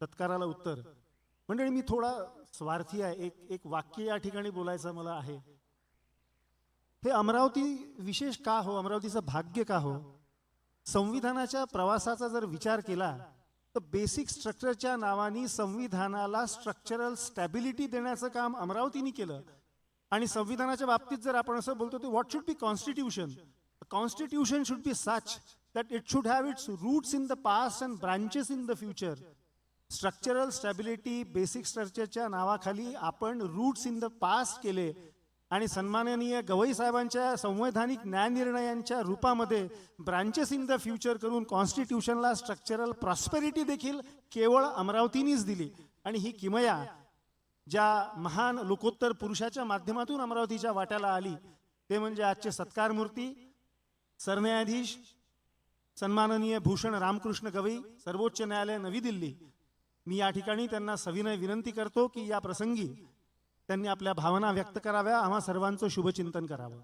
तत्काराला उत्तर. मंडळी, मी थोडा स्वार्थी आहे. एक वाक्य या ठिकाणी बोलायचं मला आहे. हे अमरावती विशेष का हो, अमरावतीचं भाग्य का हो? संविधानाच्या प्रवासाचा जर विचार केला तर बेसिक स्ट्रक्चरच्या नावाने संविधानाला स्ट्रक्चरल स्टॅबिलिटी देण्याचं काम अमरावतीने केलं. आणि संविधानाच्या बाबतीत जर आपण असं बोलतो तर what should be constitution? Constitution should be such that it should have its roots in the past and branches in the future. Structural stability, basic स्ट्रक्चरच्या नावाखाली आपण रूट्स इन द पास्ट केले आणि सन्माननीय गवई साहेबांच्या संवैधानिक न्यायनिर्णयांच्या रूपामध्ये ब्रांचेस इन द फ्युचर करून कॉन्स्टिट्यूशनला स्ट्रक्चरल प्रॉस्पेरिटी देखील केवळ अमरावतीनेच दिली. आणि ही किमया ज्या महान लोकोत्तर पुरुषाच्या माध्यमातून अमरावतीच्या वाट्याला आली ते म्हणजे आजचे सत्कारमूर्ती सरन्यायाधीश सन्माननीय भूषण रामकृष्ण गवई, सर्वोच्च न्यायालय नवी दिल्ली. मी या ठिकाणी त्यांना सविनय विनंती करतो की या प्रसंगी त्यांनी आपल्या भावना व्यक्त कराव्या, आम्हा सर्वांचं शुभचिंतन करावं.